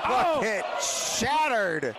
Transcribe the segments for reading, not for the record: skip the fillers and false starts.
Look, it shattered.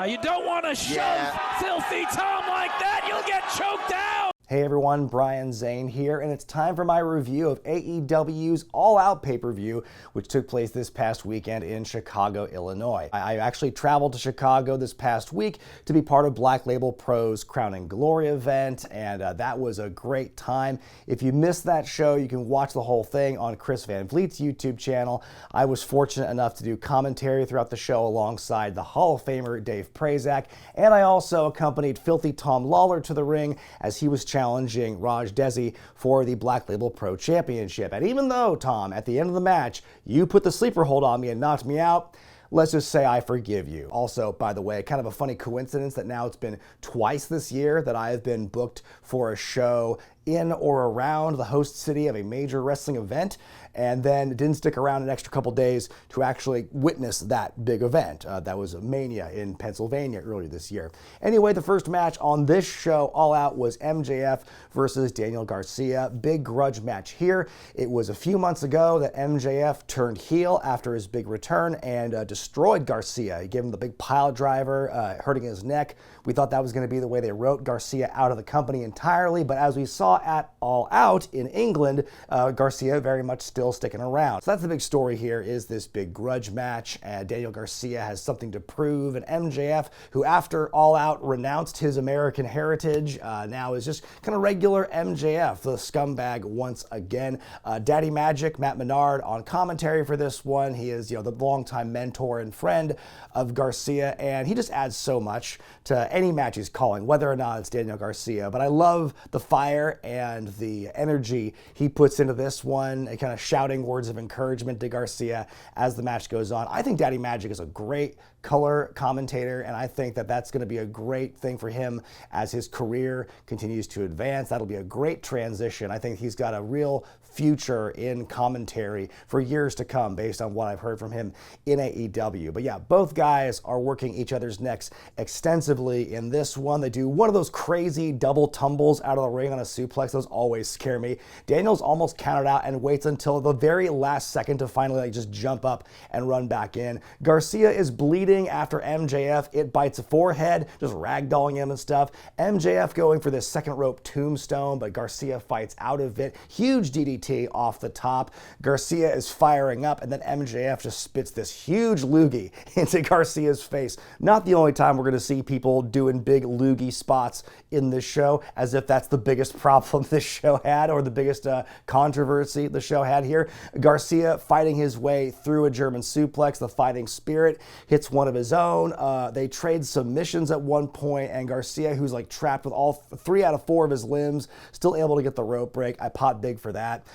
You don't want to shove Filthy Tom like that. You'll get choked out. Hey everyone, Brian Zane here, and it's time for my review of AEW's All Out pay-per-view, which took place this past weekend in Chicago, Illinois. I actually traveled to Chicago this past week to be part of Black Label Pro's Crown and Glory event, and that was a great time. If you missed that show, you can watch the whole thing on Chris Van Vliet's YouTube channel. I was fortunate enough to do commentary throughout the show alongside the Hall of Famer Dave Prazak, and I also accompanied Filthy Tom Lawler to the ring as he was challenging Raj Desi for the Black Label Pro Championship. And even though, Tom, at the end of the match, you put the sleeper hold on me and knocked me out, let's just say I forgive you. Also, by the way, kind of a funny coincidence that now it's been twice this year that I have been booked for a show in or around the host city of a major wrestling event, and then didn't stick around an extra couple days to actually witness that big event. That was Mania in Pennsylvania earlier this year. Anyway, the first match on this show, All Out, was MJF versus Daniel Garcia. Big grudge match here. It was a few months ago that MJF turned heel after his big return and destroyed Garcia. He gave him the big pile driver, hurting his neck. We thought that was going to be the way they wrote Garcia out of the company entirely, but as we saw at All Out in England, Garcia very much still sticking around. So that's the big story here, is this big grudge match. Daniel Garcia has something to prove, and MJF, who after All Out renounced his American heritage, now is just kind of regular MJF, the scumbag once again. Daddy Magic, Matt Menard, on commentary for this one. He is, the longtime mentor and friend of Garcia, and he just adds so much to any match he's calling, whether or not it's Daniel Garcia. But I love the fire and the energy he puts into this one, and kind of shouting words of encouragement to Garcia as the match goes on. I think Daddy Magic is a great color commentator, and I think that that's going to be a great thing for him as his career continues to advance. That'll be a great transition. I think he's got a real future in commentary for years to come based on what I've heard from him in AEW. But yeah, both guys are working each other's necks extensively in this one. They do one of those crazy double tumbles out of the ring on a suplex. Those always scare me. Daniel's almost counted out and waits until the very last second to finally just jump up and run back in. Garcia is bleeding after MJF. It bites a forehead, just ragdolling him and stuff. MJF going for this second rope tombstone, but Garcia fights out of it. Huge DDT off the top. Garcia is firing up, and then MJF just spits this huge loogie into Garcia's face. Not the only time we're going to see people doing big loogie spots in this show, as if that's the biggest problem this show had, or the biggest controversy the show had here. Garcia fighting his way through a German suplex. The fighting spirit hits one of his own. They trade submissions at one point, and Garcia, who's like trapped with all 3 out of 4 of his limbs, still able to get the rope break. I popped big for that.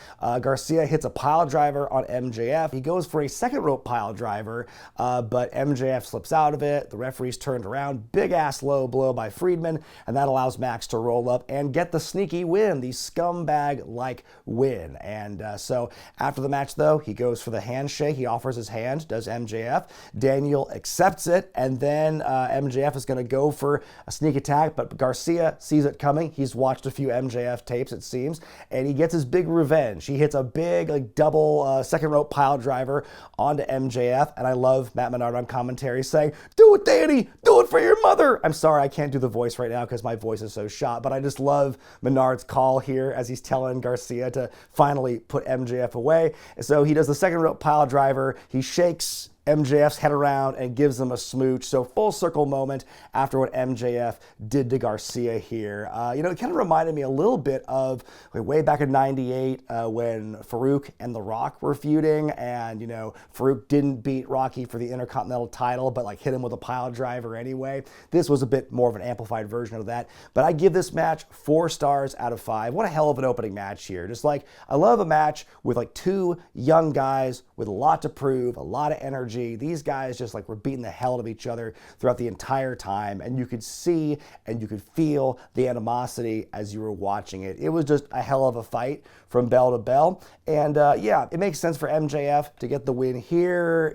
Garcia hits a pile driver on MJF. He goes for a second rope pile driver, but MJF slips out of it. The referee's turned around. Big ass low blow by Friedman, and that allows Max to roll up and get the sneaky win, the scumbag-like win. And so after the match, though, he goes for the handshake. He offers his hand, does MJF. Daniel accepts it, and then MJF is going to go for a sneak attack, but Garcia sees it coming. He's watched a few MJF tapes, it seems, and he gets his big revenge. He hits a big double second rope pile driver onto MJF, and I love Matt Menard on commentary saying, "Do it, Danny! Do it for your mother!" I'm sorry, I can't do the voice right now because my voice is so shot, but I just love Menard's call here as he's telling Garcia to finally put MJF away. So he does the second rope pile driver. He shakes MJF's head around and gives him a smooch. So full circle moment after what MJF did to Garcia here. It kind of reminded me a little bit of way back in '98 when Farouk and The Rock were feuding, and Farouk didn't beat Rocky for the Intercontinental title, but hit him with a pile driver anyway. This was a bit more of an amplified version of that, but I give this match 4 stars out of 5. What a hell of an opening match here. Just I love a match with 2 young guys with a lot to prove, a lot of energy. These guys just were beating the hell out of each other throughout the entire time, and you could see and you could feel the animosity as you were watching it. It was just a hell of a fight from bell to bell, and it makes sense for MJF to get the win here.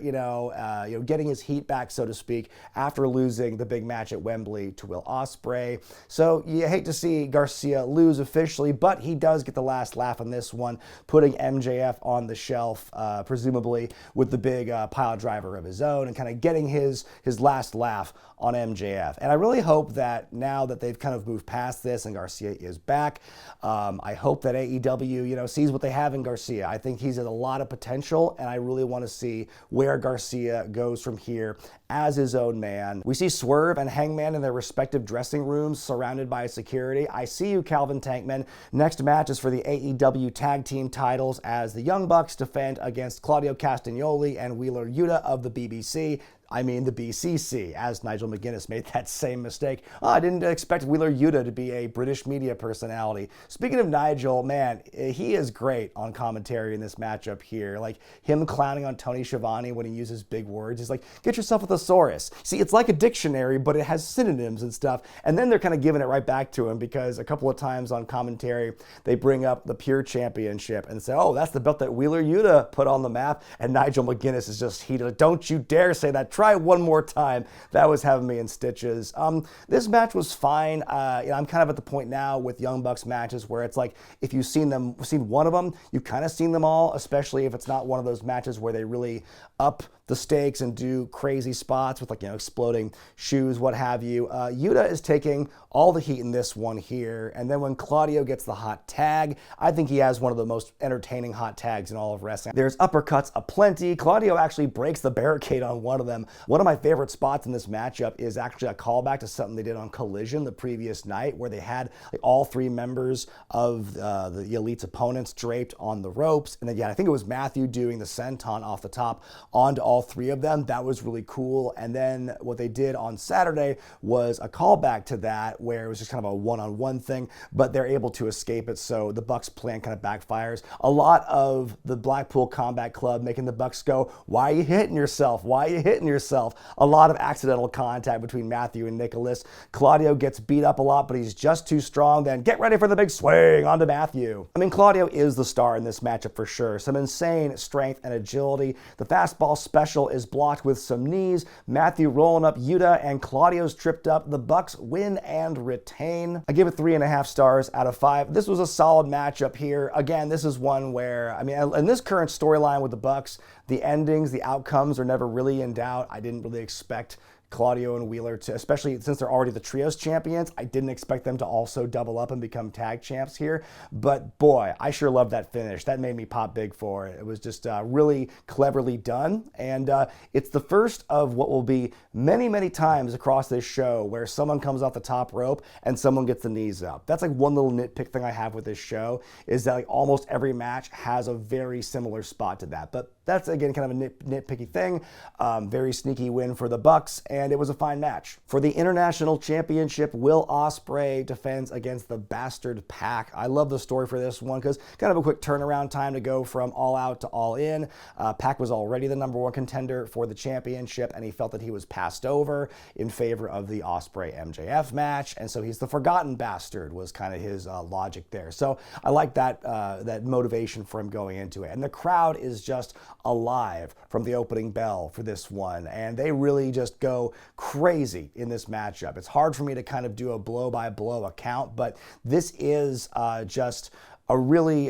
Getting his heat back, so to speak, after losing the big match at Wembley to Will Ospreay. So you hate to see Garcia lose officially, but he does get the last laugh on this one, putting MJF on the shelf, presumably with the big pile driver driver of his own and kind of getting his last laugh on MJF. And I really hope that now that they've kind of moved past this and Garcia is back, I hope that AEW, sees what they have in Garcia. I think he's at a lot of potential, and I really want to see where Garcia goes from here as his own man. We see Swerve and Hangman in their respective dressing rooms surrounded by security. I see you, Calvin Tankman. Next match is for the AEW tag team titles as the Young Bucks defend against Claudio Castagnoli and Wheeler Yuta of the BBC. I mean the BCC, as Nigel McGuinness made that same mistake. Oh, I didn't expect Wheeler Yuta to be a British media personality. Speaking of Nigel, man, he is great on commentary in this matchup here. Like him clowning on Tony Schiavone when he uses big words. He's like, get yourself a thesaurus. See, it's like a dictionary, but it has synonyms and stuff. And then they're kind of giving it right back to him because a couple of times on commentary, they bring up the Pure Championship and say, oh, that's the belt that Wheeler Yuta put on the map. And Nigel McGuinness is just heated. Don't you dare say that. Try one more time. That was having me in stitches. This match was fine. I'm kind of at the point now with Young Bucks matches where it's like if you've seen one of them, you've kind of seen them all, especially if it's not one of those matches where they really up the stakes and do crazy spots with exploding shoes, what have you. Yuta is taking all the heat in this one here, and then when Claudio gets the hot tag, I think he has one of the most entertaining hot tags in all of wrestling. There's uppercuts aplenty. Claudio actually breaks the barricade on one of them. One of my favorite spots in this matchup is actually a callback to something they did on Collision the previous night where they had all three members of the Elite's opponents draped on the ropes, and then I think it was Matthew doing the senton off the top onto all three of them. That was really cool. And then what they did on Saturday was a callback to that where it was just kind of a one-on-one thing, but they're able to escape it, so the Bucks plan kind of backfires. A lot of the Blackpool Combat Club making the Bucks go, why are you hitting yourself? Why are you hitting yourself? A lot of accidental contact between Matthew and Nicholas. Claudio gets beat up a lot, but he's just too strong. Then get ready for the big swing onto Matthew. I mean, Claudio is the star in this matchup for sure. Some insane strength and agility. The fastball special is blocked with some knees. Matthew rolling up Yuta and Claudio's tripped up. The Bucks win and retain. I give it 3.5 stars out of 5. This was a solid matchup here. Again, this is one where, in this current storyline with the Bucks, the endings, the outcomes are never really in doubt. I didn't really expect Claudio and Wheeler to, especially since they're already the trios champions, I didn't expect them to also double up and become tag champs here. But boy, I sure love that finish. That made me pop big for it. It was just really cleverly done. And it's the first of what will be many, many times across this show where someone comes off the top rope and someone gets the knees up. That's one little nitpick thing I have with this show is that almost every match has a very similar spot to that. But that's, again, kind of a nitpicky thing. Very sneaky win for the Bucks, and it was a fine match. For the International Championship, Will Ospreay defends against the Bastard Pac. I love the story for this one because kind of a quick turnaround time to go from All Out to All In. Pac was already the #1 contender for the championship, and he felt that he was passed over in favor of the Ospreay-MJF match, and so he's the forgotten bastard was kind of his logic there. So I like that motivation for him going into it. And the crowd is just alive from the opening bell for this one, and they really just go crazy in this matchup. It's hard for me to kind of do a blow-by-blow account, but this is just a really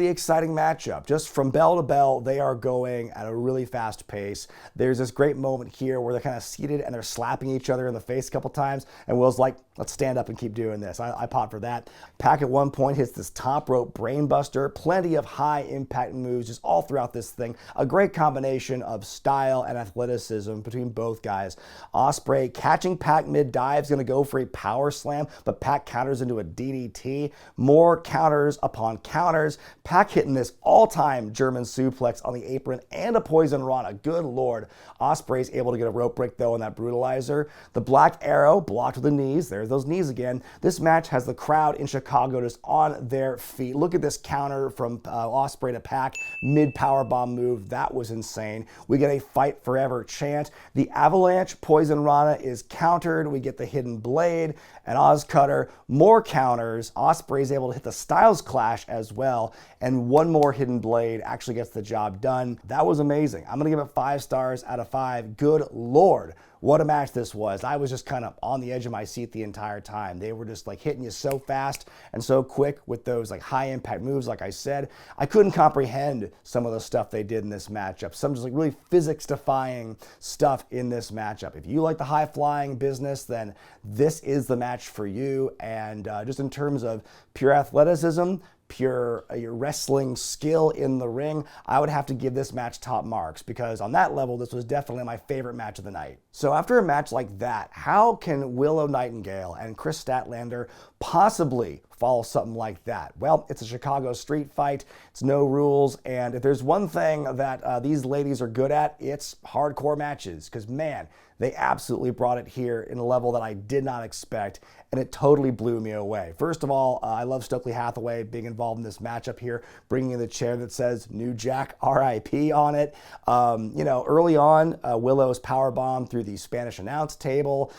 exciting matchup. Just from bell to bell, they are going at a really fast pace. There's this great moment here where they're kind of seated and they're slapping each other in the face a couple times, and Will's like, let's stand up and keep doing this. I pop for that. Pac at one point hits this top rope brainbuster. Plenty of high impact moves just all throughout this thing. A great combination of style and athleticism between both guys. Ospreay catching Pac mid-dive is going to go for a power slam, but Pac counters into a DDT. More counters upon counters. Pac hitting this all-time German suplex on the apron and a poison rana. Good Lord. Ospreay's able to get a rope break though on that brutalizer. The Black Arrow blocked with the knees. There's those knees again. This match has the crowd in Chicago just on their feet. Look at this counter from Ospreay to Pac. Mid powerbomb move. That was insane. We get a fight forever chant. The Avalanche poison rana is countered. We get the hidden blade and Oz Cutter. More counters. Ospreay's able to hit the Styles Clash as well. And one more hidden blade actually gets the job done. That was amazing. I'm going to give it 5 stars out of 5. Good Lord. what a match this was. I was just kind of on the edge of my seat the entire time. They were just like hitting you so fast and so quick with those like high impact moves. Like I said, I couldn't comprehend some of the stuff they did in this matchup. Some just like really physics defying stuff in this matchup. If you like the high flying business, then this is the match for you. And just in terms of pure athleticism, pure your wrestling skill in the ring, I would have to give this match top marks, because on that level, this was definitely my favorite match of the night. So after a match like that, how can Willow Nightingale and Kris Statlander possibly follow something like that? Well, it's a Chicago street fight. It's no rules. And if there's one thing that these ladies are good at, it's hardcore matches. Because, man, they absolutely brought it here in a level that I did not expect, and it totally blew me away. First of all, I love Stokely Hathaway being involved in this matchup here, bringing in the chair that says New Jack RIP on it. Early on, Willow's powerbomb through the Spanish announce table,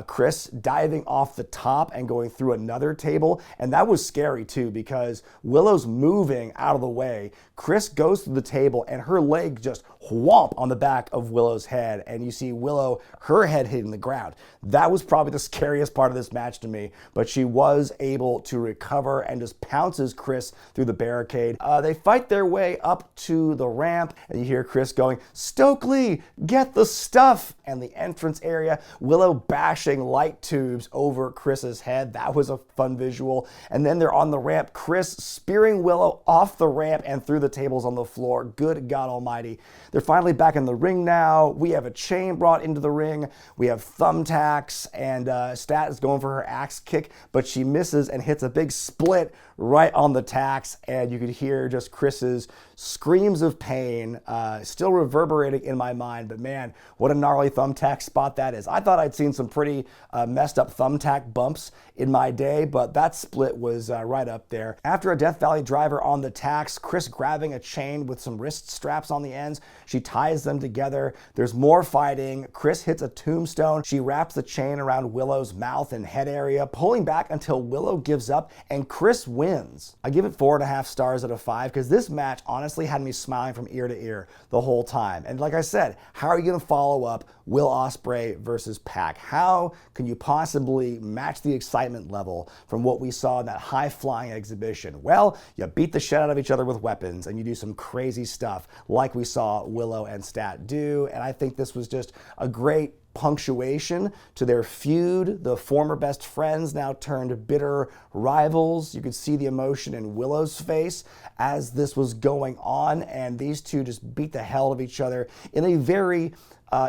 Kris diving off the top and going through another table, and that was scary too, because Willow's moving out of the way. Kris goes through the table and her leg just whomp on the back of Willow's head, and you see Willow, her head hitting the ground. That was probably the scariest part of this match to me, but she was able to recover and just pounces Kris through the barricade. They fight their way up to the ramp, and you hear Kris going, "Stokely, get the stuff!" And the entrance area, Willow bashing light tubes over Kris's head. That was a fun visual. And then they're on the ramp, Kris spearing Willow off the ramp and through the tables on the floor. Good God almighty. They're finally back in the ring now. We have a chain brought into the ring. We have thumbtacks, and Stat is going for her axe kick, but she misses and hits a big split right on the tacks, and you could hear just Kris's screams of pain still reverberating in my mind. But man, what a gnarly thumbtack spot that is. I thought I'd seen some pretty messed up thumbtack bumps in my day, but that split was right up there. After a Death Valley driver on the tacks, Kris grabbing a chain with some wrist straps on the ends, she ties them together. There's more fighting. Kris hits a tombstone. She wraps the chain around Willow's mouth and head area, pulling back until Willow gives up and Kris wins. I give it 4.5 stars out of 5, because this match honestly had me smiling from ear to ear the whole time. And like I said, how are you going to follow up Will Ospreay versus Pac? How can you possibly match the excitement level from what we saw in that high-flying exhibition? Well, you beat the shit out of each other with weapons, and you do some crazy stuff like we saw Willow and Stat do. And I think this was just a great punctuation to their feud. The former best friends now turned bitter rivals. You could see the emotion in Willow's face as this was going on, and these two just beat the hell out of each other in a very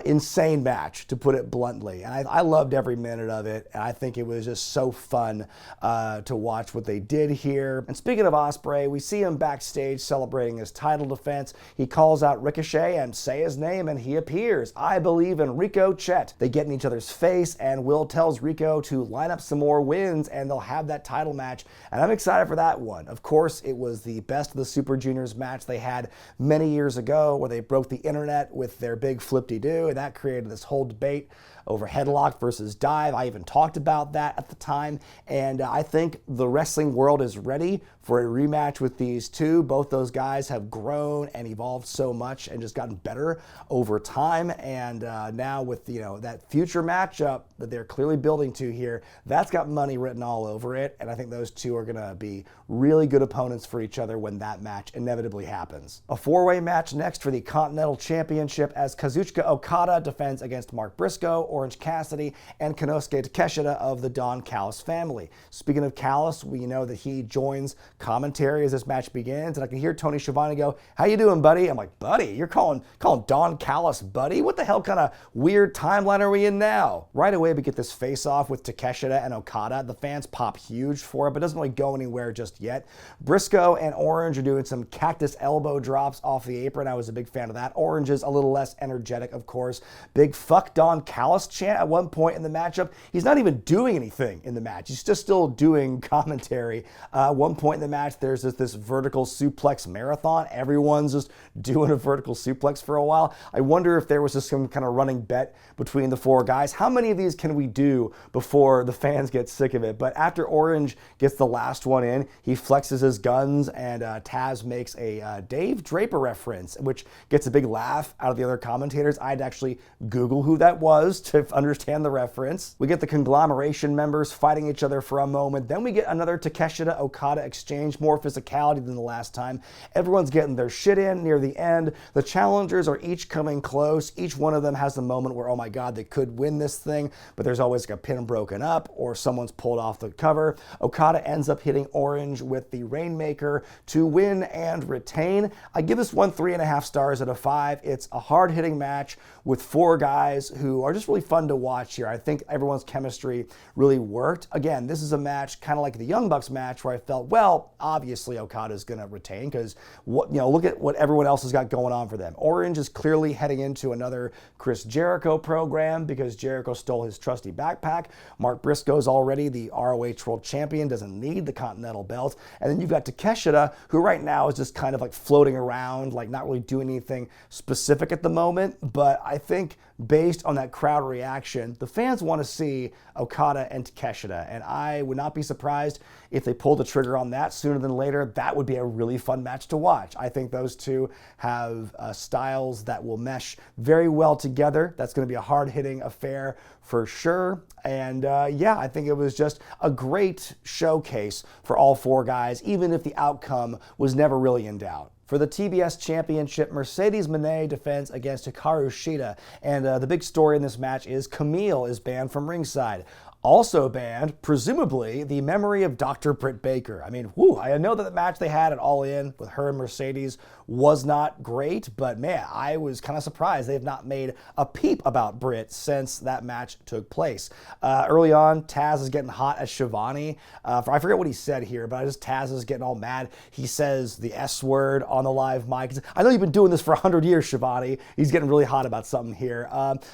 insane match, to put it bluntly. And I loved every minute of it, and I think it was just so fun to watch what they did here. And speaking of Ospreay, we see him backstage celebrating his title defense. He calls out Ricochet and say his name, and he appears. I believe in Rico Chet. They get in each other's face, and Will tells Rico to line up some more wins, and they'll have that title match, and I'm excited for that one. Of course, it was the best of the Super Juniors match they had many years ago, where they broke the internet with their big flip-de-doo, and that created this whole debate over headlock versus dive. I even talked about that at the time, and I think the wrestling world is ready for a rematch with these two. Both those guys have grown and evolved so much and just gotten better over time, and now with that future matchup that they're clearly building to here, that's got money written all over it, and I think those two are going to be really good opponents for each other when that match inevitably happens. A four-way match next for the Continental Championship as Kazuchika Okada defends against Mark Briscoe, Orange Cassidy, and Konosuke Takeshita of the Don Callis family. Speaking of Callis, we know that he joins commentary as this match begins, and I can hear Tony Schiavone go, "How you doing, buddy?" I'm like, "Buddy? You're calling Don Callis buddy? What the hell kind of weird timeline are we in now?" Right away, we get this face-off with Takeshita and Okada. The fans pop huge for it, but it doesn't really go anywhere just yet. Briscoe and Orange are doing some cactus elbow drops off the apron. I was a big fan of that. Orange is a little less energetic, of course. Big "fuck Don Callis" chant at one point in the matchup. He's not even doing anything in the match. He's just still doing commentary. At one point in the match, there's this vertical suplex marathon. Everyone's just doing a vertical suplex for a while. I wonder if there was just some kind of running bet between the four guys. How many of these can we do before the fans get sick of it? But after Orange gets the last one in, he flexes his guns, and Taz makes a Dave Draper reference, which gets a big laugh out of the other commentators. I had to actually Google who that was to understand the reference. We get the conglomeration members fighting each other for a moment. Then we get another Takeshita Okada exchange, more physicality than the last time. Everyone's getting their shit in near the end. The challengers are each coming close. Each one of them has the moment where, oh my God, they could win this thing, but there's always like a pin broken up or someone's pulled off the cover. Okada ends up hitting Orange with the Rainmaker to win and retain. I give this one 3.5 stars out of 5. It's a hard-hitting match with 4 guys who are just really fun to watch here. I think everyone's chemistry really worked. Again, this is a match kind of like the Young Bucks match where I felt, well, obviously Okada's going to retain because look at what everyone else has got going on for them. Orange is clearly heading into another Chris Jericho program because Jericho stole his trusty backpack. Mark Briscoe's already the ROH World Champion, doesn't need the Continental belt. And then you've got Takeshita, who right now is just kind of like floating around, like not really doing anything specific at the moment. But I think based on that crowd reaction, the fans want to see Okada and Takeshita. And I would not be surprised if they pull the trigger on that sooner than later. That would be a really fun match to watch. I think those two have styles that will mesh very well together. That's going to be a hard-hitting affair for sure. And yeah, I think it was just a great showcase for all 4 guys, even if the outcome was never really in doubt. For the TBS Championship, Mercedes Mone defends against Hikaru Shida. And the big story in this match is Camille is banned from ringside. Also banned, presumably, the memory of Dr. Britt Baker. I mean, I know that the match they had at All In with her and Mercedes was not great, but man, I was kind of surprised they have not made a peep about Britt since that match took place. Early on, Taz is getting hot at Shivani. I forget what he said here, but Taz is getting all mad. He says the S word on the live mic. I know you've been doing this for 100 years, Shivani. He's getting really hot about something here.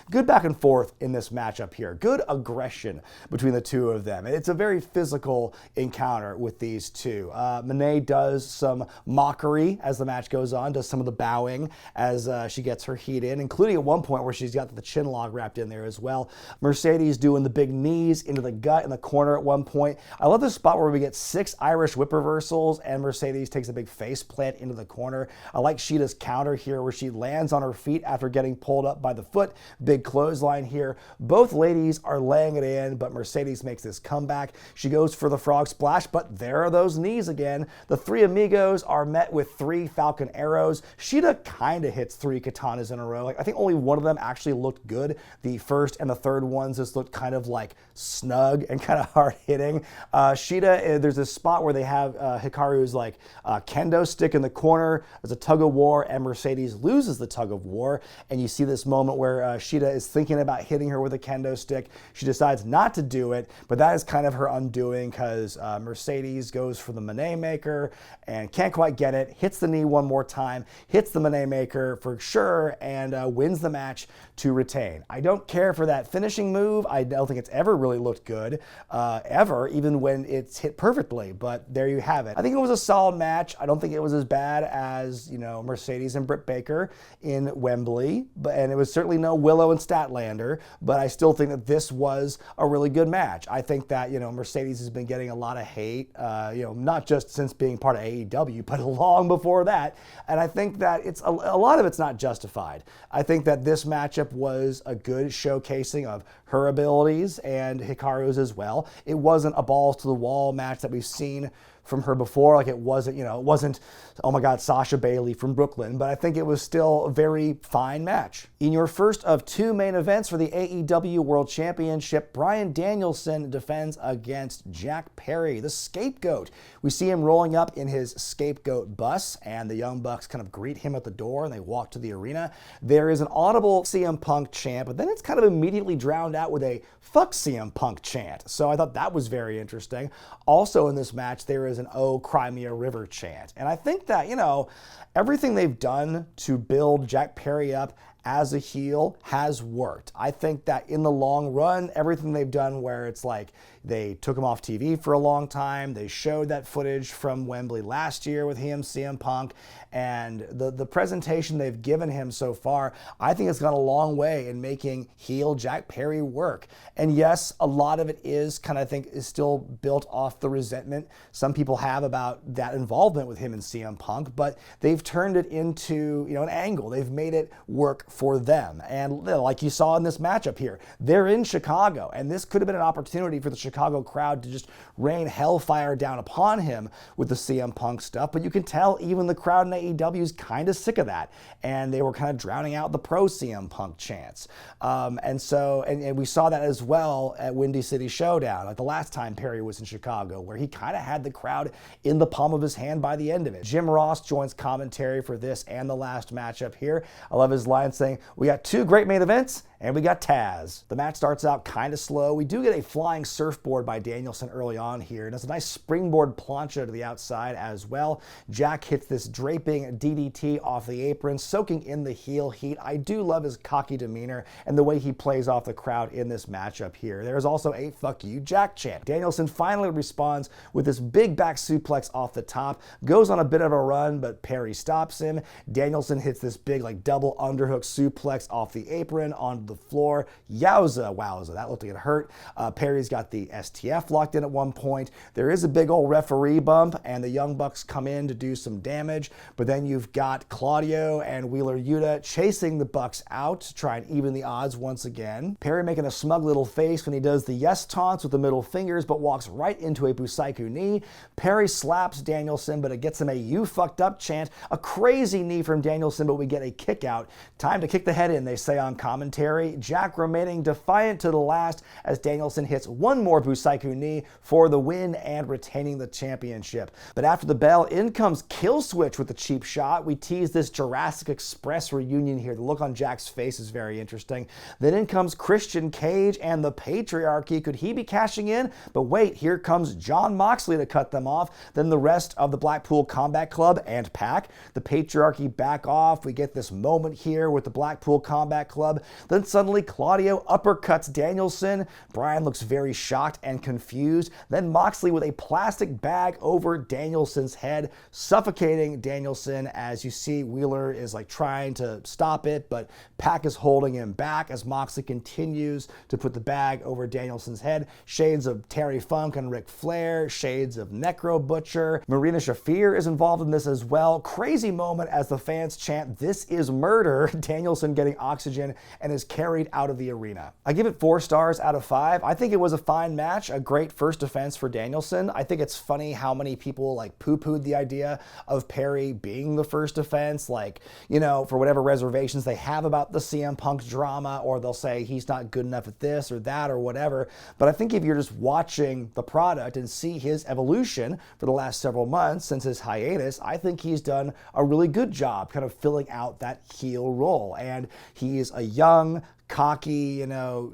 Good back and forth in this matchup here. Good aggression between the two of them. It's a very physical encounter with these two. Mone does some mockery as the match goes on, does some of the bowing as she gets her heat in, including at one point where she's got the chin log wrapped in there as well. Mercedes doing the big knees into the gut in the corner at one point. I love this spot where we get 6 Irish whip reversals and Mercedes takes a big face plant into the corner. I like Shida's counter here where she lands on her feet after getting pulled up by the foot. Big clothesline here. Both ladies are laying it in, but Mercedes makes this comeback. She goes for the frog splash, but there are those knees again. The 3 amigos are met with 3 Falcon arrows. Shida kind of hits 3 katanas in a row. I think only one of them actually looked good. The first and the third ones just looked kind of like snug and kind of hard hitting. Shida, there's this spot where they have Hikaru's like kendo stick in the corner. There's a tug of war and Mercedes loses the tug of war. And you see this moment where Shida is thinking about hitting her with a kendo stick. She decides not to do it, but that is kind of her undoing because Mercedes goes for the Mone Maker and can't quite get it, hits the knee one more time, hits the Mone Maker for sure, and wins the match to retain. I don't care for that finishing move. I don't think it's ever really looked good, ever, even when it's hit perfectly, but there you have it. I think it was a solid match. I don't think it was as bad as, Mercedes and Britt Baker in Wembley, and it was certainly no Willow and Statlander, but I still think that this was a really good match. I think that, Mercedes has been getting a lot of hate, not just since being part of AEW, but long before that. And I think that it's a lot of it's not justified. I think that this matchup was a good showcasing of her abilities and Hikaru's as well. It wasn't a balls to the wall match that we've seen from her before. Like it wasn't, oh my God, Sasha Bailey from Brooklyn, but I think it was still a very fine match. In your first of 2 main events for the AEW World Championship, Bryan Danielson defends against Jack Perry, the scapegoat. We see him rolling up in his scapegoat bus, and the Young Bucks kind of greet him at the door, and they walk to the arena. There is an audible CM Punk chant, but then it's kind of immediately drowned out with a fuck CM Punk chant. So I thought that was very interesting. Also in this match, there is an "Oh, Cry Me a River" chant. And I think that, everything they've done to build Jack Perry up as a heel has worked. I think that in the long run, everything they've done where it's like, They took him off TV for a long time. They showed that footage from Wembley last year with him, CM Punk, and the presentation they've given him so far, I think it's gone a long way in making heel Jack Perry work. And yes, a lot of it is I think is still built off the resentment some people have about that involvement with him and CM Punk, but they've turned it into, an angle. They've made it work for them. And like you saw in this matchup here, they're in Chicago, and this could have been an opportunity for the Chicago crowd to just rain hellfire down upon him with the CM Punk stuff, but you can tell even the crowd in AEW is kind of sick of that, and they were kind of drowning out the pro CM Punk chants. And we saw that as well at Windy City Showdown, like the last time Perry was in Chicago, where he kind of had the crowd in the palm of his hand by the end of it. Jim Ross joins commentary for this and the last matchup here. I love his line saying, "We got two great main events, and we got Taz." The match starts out kind of slow. We do get a flying surfboard by Danielson early on here, and it's a nice springboard plancha to the outside as well. Jack hits this draping DDT off the apron, soaking in the heel heat. I do love his cocky demeanor and the way he plays off the crowd in this matchup here. There's also a "fuck you, Jack" chant. Danielson finally responds with this big back suplex off the top, goes on a bit of a run, but Perry stops him. Danielson hits this big double underhook suplex off the apron onto the floor. Yowza, wowza, that looked like it hurt. Perry's got the STF locked in at one point. There is a big old referee bump, and the Young Bucks come in to do some damage, but then you've got Claudio and Wheeler Yuta chasing the Bucks out to try and even the odds once again. Perry making a smug little face when he does the yes taunts with the middle fingers, but walks right into a Busaiku knee. Perry slaps Danielson, but it gets him a "you fucked up" chant. A crazy knee from Danielson, but we get a kick out. Time to kick the head in, they say on commentary. Jack remaining defiant to the last as Danielson hits one more Busaiku knee for the win and retaining the championship. But after the bell, in comes Killswitch with a cheap shot. We tease this Jurassic Express reunion here. The look on Jack's face is very interesting. Then in comes Christian Cage and the Patriarchy. Could he be cashing in? But wait, here comes Jon Moxley to cut them off. Then the rest of the Blackpool Combat Club and Pac. The Patriarchy back off. We get this moment here with the Blackpool Combat Club. Then suddenly Claudio uppercuts Danielson. Bryan looks very shocked and confused. Then Moxley with a plastic bag over Danielson's head, suffocating Danielson as you see Wheeler is trying to stop it, but Pac is holding him back as Moxley continues to put the bag over Danielson's head. Shades of Terry Funk and Ric Flair, shades of Necro Butcher. Marina Shafir is involved in this as well. Crazy moment as the fans chant, "This is murder." Danielson getting oxygen and is carried out of the arena. I give it 4 stars out of 5. I think it was a fine match, a great first defense for Danielson. I think it's funny how many people poo-pooed the idea of Perry being the first defense, for whatever reservations they have about the CM Punk drama, or they'll say he's not good enough at this or that or whatever. But I think if you're just watching the product and see his evolution for the last several months since his hiatus, I think he's done a really good job kind of filling out that heel role. And he's a young, cocky,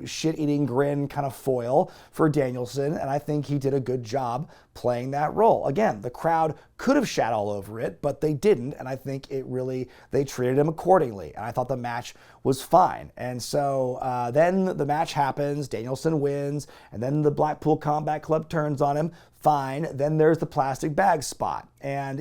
shit-eating grin kind of foil for Danielson, and I think he did a good job playing that role. Again, the crowd could have shat all over it, but they didn't, and I think they treated him accordingly, and I thought the match was fine. And so then the match happens, Danielson wins, and then the Blackpool Combat Club turns on him. Fine. Then there's the plastic bag spot. And,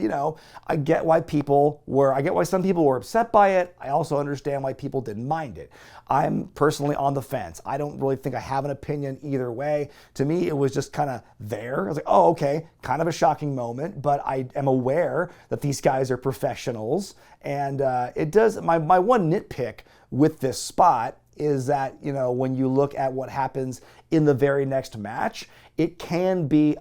I get why some people were upset by it. I also understand why people didn't mind it. I'm personally on the fence. I don't really think I have an opinion either way. To me, it was just kind of there. I was like, oh, okay, kind of a shocking moment, but I am aware that these guys are professionals. And my one nitpick with this spot is that, when you look at what happens in the very next match, it can be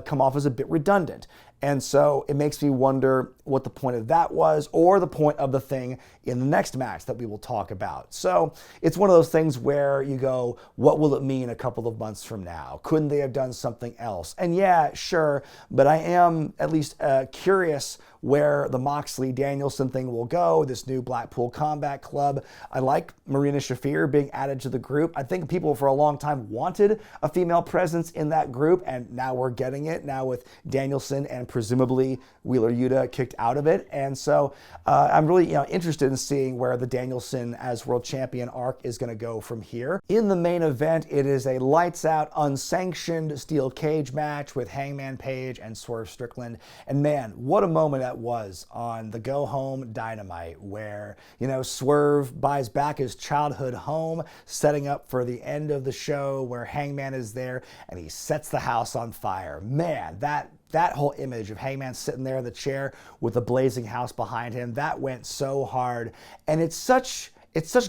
come off as a bit redundant. And so it makes me wonder what the point of that was, or the point of the thing in the next match that we will talk about. So it's one of those things where you go, what will it mean a couple of months from now? Couldn't they have done something else? And yeah, sure, but I am at least curious where the Moxley-Danielson thing will go, this new Blackpool Combat Club. I like Marina Shafir being added to the group. I think people for a long time wanted a female presence in that group, and now we're getting it, now with Danielson and presumably Wheeler Yuta kicked out of it. And so I'm really interested in seeing where the Danielson as world champion arc is going to go from here. In the main event, it is a lights out, unsanctioned steel cage match with Hangman Page and Swerve Strickland. And man, what a moment that was on the Go Home Dynamite, where, Swerve buys back his childhood home, setting up for the end of the show where Hangman is there and he sets the house on fire. Man, that whole image of Hangman sitting there in the chair with the blazing house behind him, that went so hard. And it's such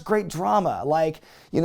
great drama. Like, you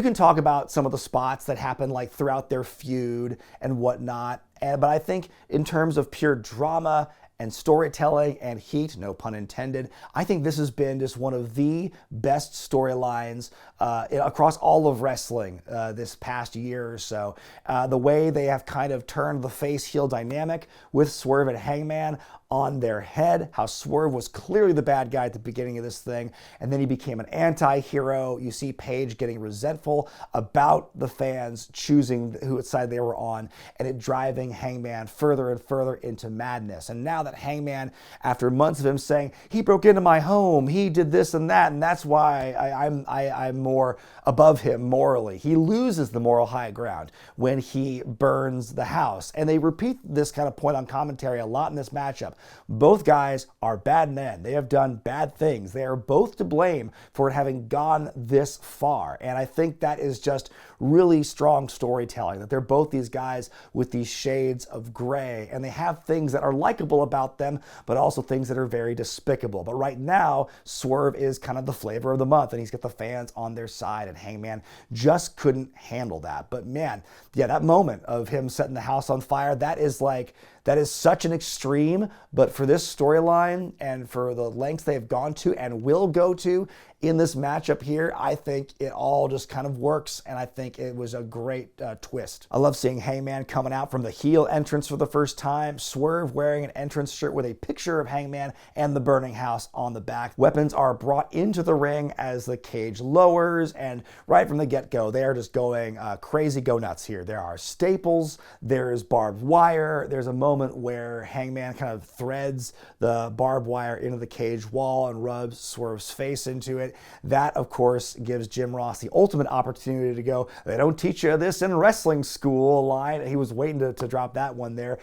can talk about some of the spots that happen like throughout their feud and whatnot. But I think in terms of pure drama and storytelling and heat, no pun intended, I think this has been just one of the best storylines across all of wrestling this past year or so. The way they have kind of turned the face-heel dynamic with Swerve and Hangman on their head, how Swerve was clearly the bad guy at the beginning of this thing, and then he became an anti-hero. You see Page getting resentful about the fans choosing whose side they were on, and it driving Hangman further and further into madness. And now that Hangman, after months of him saying, he broke into my home, he did this and that, and that's why I'm more above him morally, he loses the moral high ground when he burns the house. And they repeat this kind of point on commentary a lot in this matchup. Both guys are bad men. They have done bad things. They are both to blame for it having gone this far. And I think that is just really strong storytelling, that they're both these guys with these shades of gray, and they have things that are likable about them, but also things that are very despicable. But right now, Swerve is kind of the flavor of the month, and he's got the fans on their side, and Hangman just couldn't handle that. But man, yeah, that moment of him setting the house on fire, that is such an extreme, but for this storyline and for the lengths they have gone to and will go to in this matchup here, I think it all just kind of works, and I think it was a great twist. I love seeing Hangman coming out from the heel entrance for the first time, Swerve wearing an entrance shirt with a picture of Hangman and the burning house on the back. Weapons are brought into the ring as the cage lowers, and right from the get-go, they are just going crazy go nuts here. There are staples, there's barbed wire, there's a moment where Hangman kind of threads the barbed wire into the cage wall and rubs Swerve's face into it. That, of course, gives Jim Ross the ultimate opportunity to go, they don't teach you this in wrestling school line. He was waiting to drop that one there.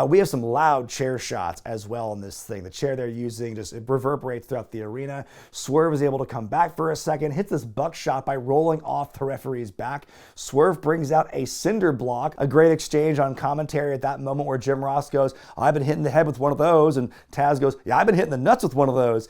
We have some loud chair shots as well in this thing. The chair they're using just it reverberates throughout the arena. Swerve is able to come back for a second, hits this buckshot by rolling off the referee's back. Swerve brings out a Cinderblock, a great exchange on commentary at that moment where Jim Ross goes, I've been hitting the head with one of those, and Taz goes, yeah, I've been hitting the nuts with one of those.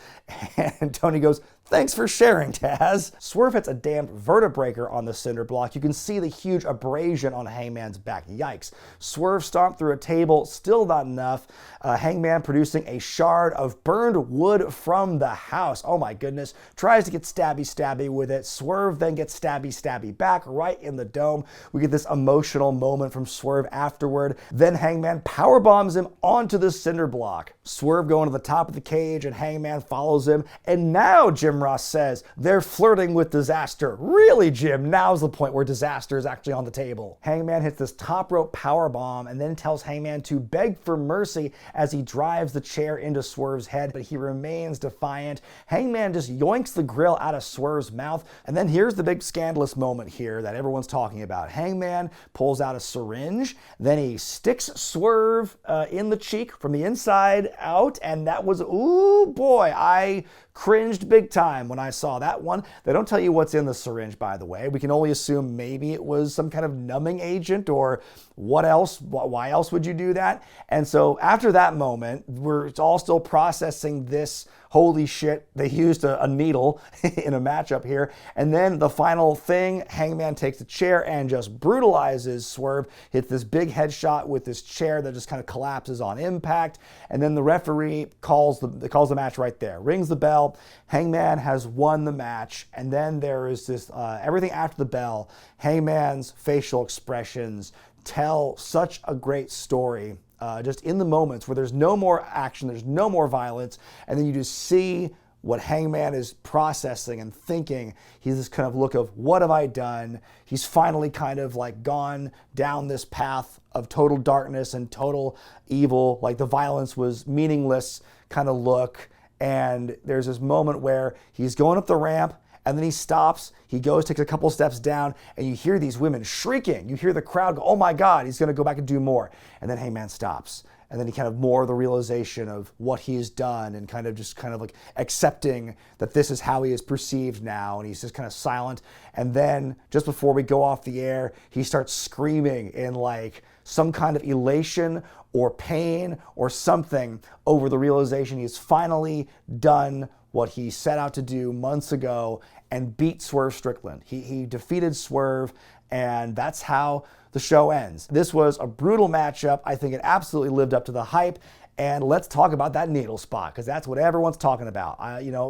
And Tony goes, thanks for sharing, Taz. Swerve hits a damned vertebreaker on the cinder block. You can see the huge abrasion on Hangman's back. Yikes. Swerve stomped through a table, still not enough. Hangman producing a shard of burned wood from the house. Oh my goodness. Tries to get stabby with it. Swerve then gets stabby back right in the dome. We get this emotional moment from Swerve afterward. Then Hangman powerbombs him onto the cinder block. Swerve going to the top of the cage and Hangman follows him. And now Jim Ross says they're flirting with disaster. Really, Jim? Now's the point where disaster is actually on the table. Hangman hits this top rope powerbomb and then tells Hangman to beg for mercy as he drives the chair into Swerve's head, but he remains defiant. Hangman just yoinks the grill out of Swerve's mouth, and then here's the big scandalous moment here that everyone's talking about. Hangman pulls out a syringe, then he sticks Swerve in the cheek from the inside out, and that was, ooh boy, I cringed big time when I saw that one. They don't tell you what's in the syringe, by the way. We can only assume maybe it was some kind of numbing agent, or what else? Why else would you do that? And so after that moment, we're all still processing this. Holy shit, they used a needle in a matchup here. And then the final thing, Hangman takes a chair and just brutalizes Swerve, hits this big headshot with this chair that just kind of collapses on impact. And then the referee calls the match right there, rings the bell. Hangman has won the match. And then there is this, everything after the bell, Hangman's facial expressions tell such a great story just in the moments where there's no more action, there's no more violence, and then you just see what Hangman is processing and thinking. He's this kind of look of, what have I done? He's finally kind of like gone down this path of total darkness and total evil, like the violence was meaningless kind of look. And there's this moment where he's going up the ramp, and then he stops, he goes, takes a couple steps down, and you hear these women shrieking. You hear the crowd go, oh my God, he's gonna go back and do more. And then Hangman stops. And then he kind of more the realization of what he's done and kind of like accepting that this is how he is perceived now. And he's just kind of silent. And then just before we go off the air, he starts screaming in like some kind of elation or pain or something over the realization he's finally done what he set out to do months ago and beat Swerve Strickland. He defeated Swerve, and that's how the show ends. This was a brutal matchup. I think it absolutely lived up to the hype. And let's talk about that needle spot, because that's what everyone's talking about.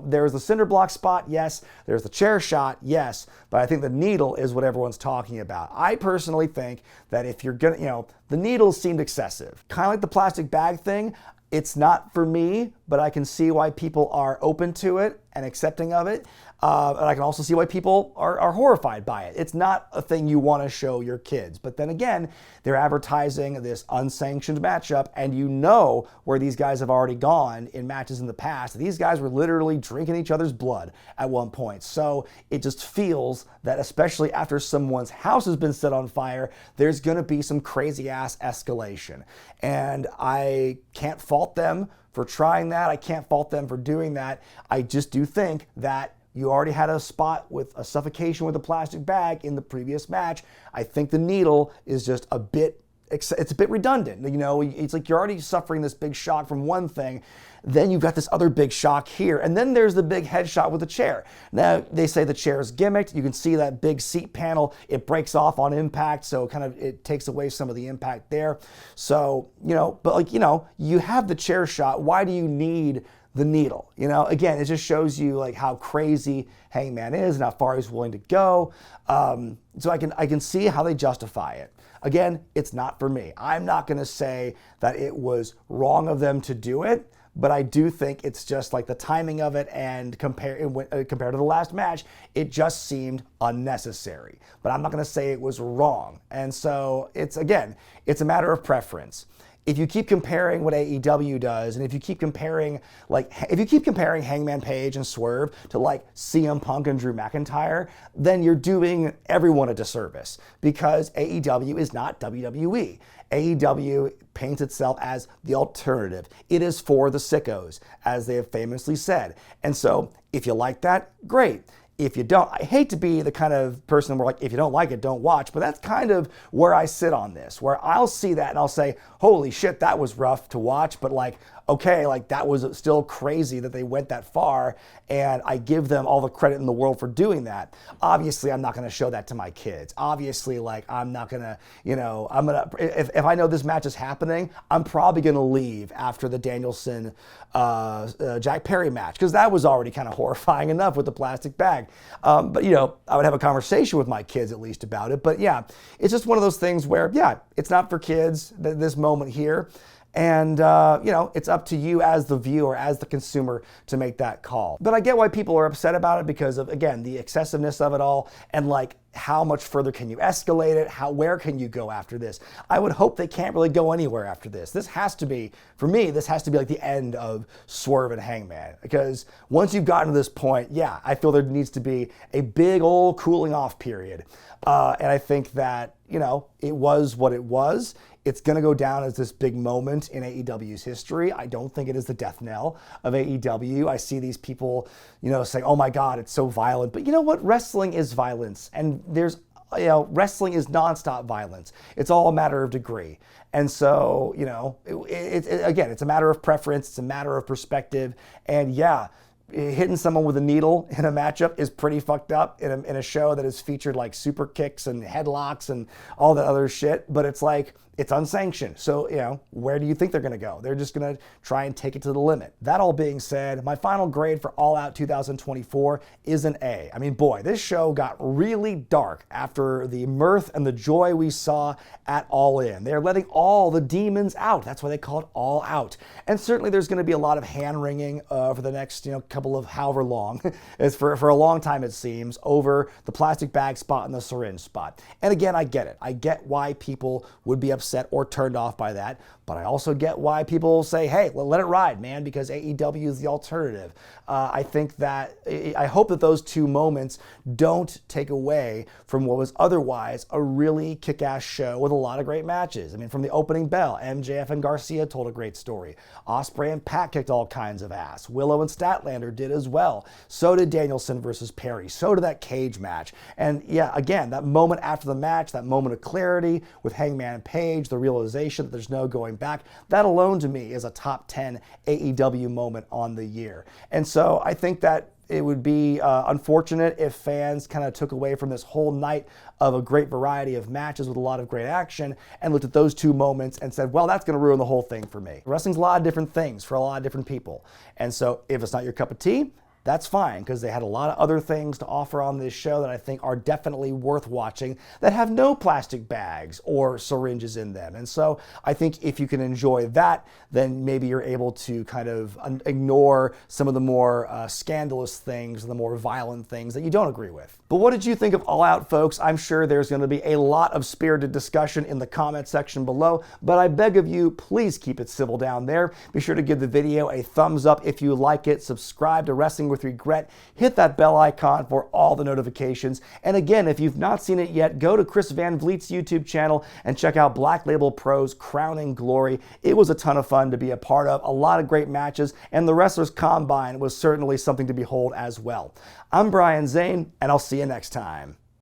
There's the Cinderblocks spot, yes. There's the chair shot, yes. But I think the needle is what everyone's talking about. I personally think that if you're gonna, the needles seemed excessive. Kind of like the plastic bag thing. It's not for me, but I can see why people are open to it and accepting of it. And I can also see why people are horrified by it. It's not a thing you want to show your kids. But then again, they're advertising this unsanctioned matchup, and you know where these guys have already gone in matches in the past. These guys were literally drinking each other's blood at one point. So it just feels that, especially after someone's house has been set on fire, there's going to be some crazy ass escalation. And I can't fault them for trying that. I can't fault them for doing that. I just do think that you already had a spot with a suffocation with a plastic bag in the previous match. I think the needle is just it's a bit redundant. It's like you're already suffering this big shock from one thing, then you've got this other big shock here, and then there's the big headshot with the chair. Now, they say the chair is gimmicked. You can see that big seat panel. It breaks off on impact, so it takes away some of the impact there. So, you have the chair shot. Why do you need the needle? Again, it just shows you like how crazy Hangman is and how far he's willing to go. So I can see how they justify it. Again, it's not for me. I'm not going to say that it was wrong of them to do it, but I do think it's just like the timing of it, and compared to the last match, it just seemed unnecessary. But I'm not going to say it was wrong. And so it's a matter of preference. If you keep comparing what AEW does, and if you keep comparing Hangman Page and Swerve to like CM Punk and Drew McIntyre, then you're doing everyone a disservice, because AEW is not WWE. AEW paints itself as the alternative. It is for the sickos, as they have famously said. And so if you like that, great. If you don't, I hate to be the kind of person where like, if you don't like it, don't watch, but that's kind of where I sit on this, where I'll see that and I'll say, holy shit, that was rough to watch, but like, okay, like that was still crazy that they went that far, and I give them all the credit in the world for doing that. Obviously, I'm not going to show that to my kids. Obviously, like I'm not going to, if I know this match is happening, I'm probably going to leave after the Danielson Jack Perry match, because that was already kind of horrifying enough with the plastic bag. But I would have a conversation with my kids at least about it. But yeah, it's just one of those things where, yeah, it's not for kids, this moment here. And, it's up to you as the viewer, as the consumer, to make that call. But I get why people are upset about it, because of, again, the excessiveness of it all, and like, how much further can you escalate it? Where can you go after this? I would hope they can't really go anywhere after this. This has to be, for me, like the end of Swerve and Hangman. Because once you've gotten to this point, yeah, I feel there needs to be a big old cooling off period. And I think that, it was what it was. It's going to go down as this big moment in AEW's history. I don't think it is the death knell of AEW. I see these people, saying, oh my God, it's so violent. But you know what? Wrestling is violence. And wrestling is nonstop violence. It's all a matter of degree. And so, it's a matter of preference. It's a matter of perspective. And yeah, hitting someone with a needle in a matchup is pretty fucked up in a show that has featured like super kicks and headlocks and all that other shit. But it's like, It's unsanctioned. So, where do you think they're going to go? They're just going to try and take it to the limit. That all being said, my final grade for All Out 2024 is an A. I mean, boy, this show got really dark after the mirth and the joy we saw at All In. They're letting all the demons out. That's why they call it All Out. And certainly there's going to be a lot of hand-wringing for the next, couple of however long, as for a long time it seems, over the plastic bag spot and the syringe spot. And again, I get it. I get why people would be upset or turned off by that, but I also get why people say, hey, let it ride, man, because AEW is the alternative. I hope that those two moments don't take away from what was otherwise a really kick-ass show with a lot of great matches. I mean, from the opening bell, MJF and Garcia told a great story. Ospreay and Pat kicked all kinds of ass. Willow and Statlander did as well. So did Danielson versus Perry. So did that cage match. And yeah, again, that moment after the match, that moment of clarity with Hangman and Page, the realization that there's no going back, that alone to me is a top 10 AEW moment on the year. And so I think that it would be unfortunate if fans kind of took away from this whole night of a great variety of matches with a lot of great action and looked at those two moments and said, well, that's going to ruin the whole thing for me. Wrestling's a lot of different things for a lot of different people. And so if it's not your cup of tea, that's fine, because they had a lot of other things to offer on this show that I think are definitely worth watching that have no plastic bags or syringes in them. And so I think if you can enjoy that, then maybe you're able to kind of ignore some of the more scandalous things, the more violent things that you don't agree with. But what did you think of All Out, folks? I'm sure there's going to be a lot of spirited discussion in the comment section below, but I beg of you, please keep it civil down there. Be sure to give the video a thumbs up if you like it, subscribe to Wrestling with Regret, hit that bell icon for all the notifications. And again, if you've not seen it yet, go to Chris Van Vliet's YouTube channel and check out Black Label Pro's Crowning Glory. It was a ton of fun to be a part of, a lot of great matches, and the Wrestlers Combine was certainly something to behold as well. I'm Brian Zane, and I'll see you next time.